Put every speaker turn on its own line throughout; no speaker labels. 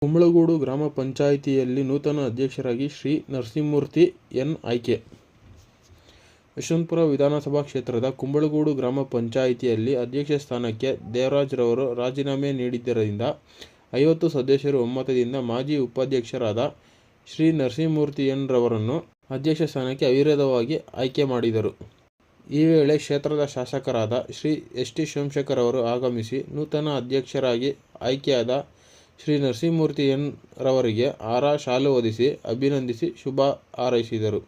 ಕುಂಬಳಗೂಡು ಗ್ರಾಮ ಪಂಚಾಯಿತಿಯಲ್ಲಿ ನೂತನ ಅಧ್ಯಕ್ಷರಾಗಿ ಶ್ರೀ ನರಸಿಂಹಮೂರ್ತಿ ಎನ್ ಆಯ್ಕೆ. ಯಶವಂತಪುರ ವಿಧಾನಸಭಾ ಕ್ಷೇತ್ರದ ಕುಂಬಳಗೂಡು ಗ್ರಾಮ ಪಂಚಾಯಿತಿಯಲ್ಲಿ ಅಧ್ಯಕ್ಷ ಸ್ಥಾನಕ್ಕೆ ದೇವರಾಜ್ ರವರು ರಾಜೀನಾಮೆ ನೀಡಿದ್ದರಿಂದ 50 ಸದಸ್ಯರು ಒಮ್ಮತದಿಂದ ಮಾಜಿ ಉಪಾಧ್ಯಕ್ಷರಾದ ಶ್ರೀ ನರಸಿಂಹಮೂರ್ತಿ ಎನ್ ರವರನ್ನು ಅಧ್ಯಕ್ಷ ಸ್ಥಾನಕ್ಕೆ ಅವಿರೋಧವಾಗಿ ಆಯ್ಕೆ ಮಾಡಿದರು. ಈ ವೇಳೆ ಕ್ಷೇತ್ರದ ಶಾಸಕರಾದ ಶ್ರೀ ಎಸ್ ಟಿ ಸೋಮಶೇಖರ್ ಅವರು ಆಗಮಿಸಿ ನೂತನ ಅಧ್ಯಕ್ಷರಾಗಿ ಆಯ್ಕೆಯಾದ ಶ್ರೀ ನರಸಿಂಹಮೂರ್ತಿ ಎನ್ ರವರಿಗೆ ಹಾರ ಶಾಲು ಹೊದಿಸಿ ಅಭಿನಂದಿಸಿ ಶುಭ ಹಾರೈಸಿದರು.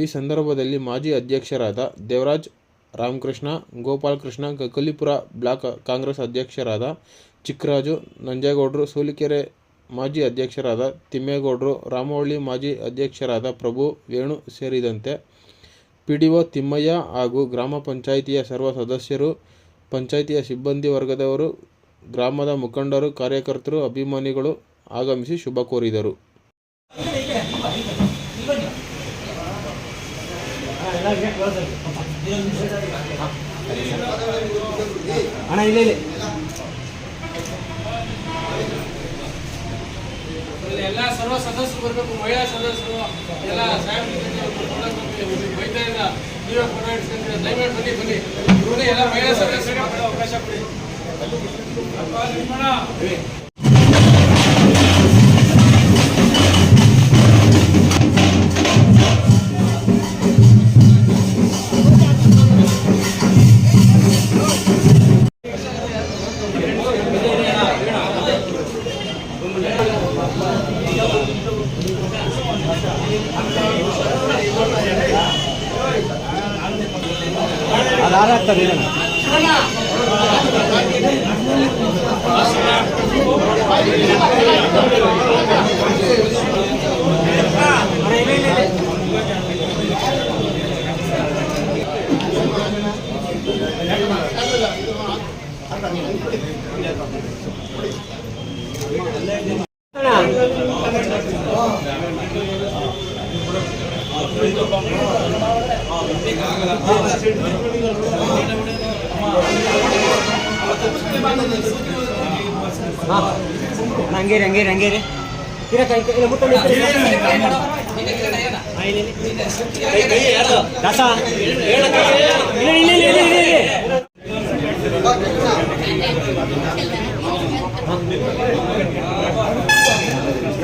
ಈ ಸಂದರ್ಭದಲ್ಲಿ ಮಾಜಿ ಅಧ್ಯಕ್ಷರಾದ ದೇವರಾಜ್, ರಾಮಕೃಷ್ಣ, ಗೋಪಾಲಕೃಷ್ಣ, ಕಕ್ಕಲಿಪುರ ಬ್ಲಾಕ್ ಕಾಂಗ್ರೆಸ್ ಅಧ್ಯಕ್ಷರಾದ ಚಿಕ್ಕರಾಜು, ನಂಜೇಗೌಡರು, ಸೂಲಿಕೆರೆ ಮಾಜಿ ಅಧ್ಯಕ್ಷರಾದ ತಿಮ್ಮೇಗೌಡರು, ರಾಮವಳ್ಳಿ ಮಾಜಿ ಅಧ್ಯಕ್ಷರಾದ ಪ್ರಭು, ವೇಣು ಸೇರಿದಂತೆ ಪಿಡಿಒ ತಿಮ್ಮಯ್ಯ ಹಾಗೂ ಗ್ರಾಮ ಪಂಚಾಯಿತಿಯ ಸರ್ವ ಸದಸ್ಯರು, ಪಂಚಾಯಿತಿಯ ಸಿಬ್ಬಂದಿ ವರ್ಗದವರು, ಗ್ರಾಮದ ಮುಖಂಡರು, ಕಾರ್ಯಕರ್ತರು, ಅಭಿಮಾನಿಗಳು ಆಗಮಿಸಿ ಶುಭ ಕೋರಿದರು.
ಎಲ್ಲ ಸರ್ವ ಸದಸ್ಯರು ಬರಬೇಕು, ಮಹಿಳಾ ಸದಸ್ಯರು ಎಲ್ಲ ವೈದ್ಯರಿಂದ ನೀವೇ ಫೋಟೋ ಇಡ್ಸ್ಕೊಂಡ್ರೆ ದಯಮಾಡಿ ಬನ್ನಿ ಇವರೇ ಎಲ್ಲ ಮಹಿಳಾ ಸದಸ್ಯರಿಗೆ ಅವಕಾಶ ಕೊಡಿ.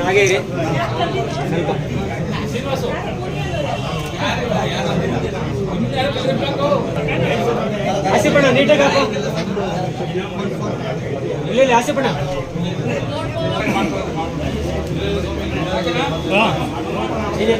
ಹಂಗೇರಿ ಆಸೆಪಣ ನೀಟಾಗಿ ಹಾಕೋ, ಇಲ್ಲ ಆಸೆಪಣ ಎಲ್ಲಿ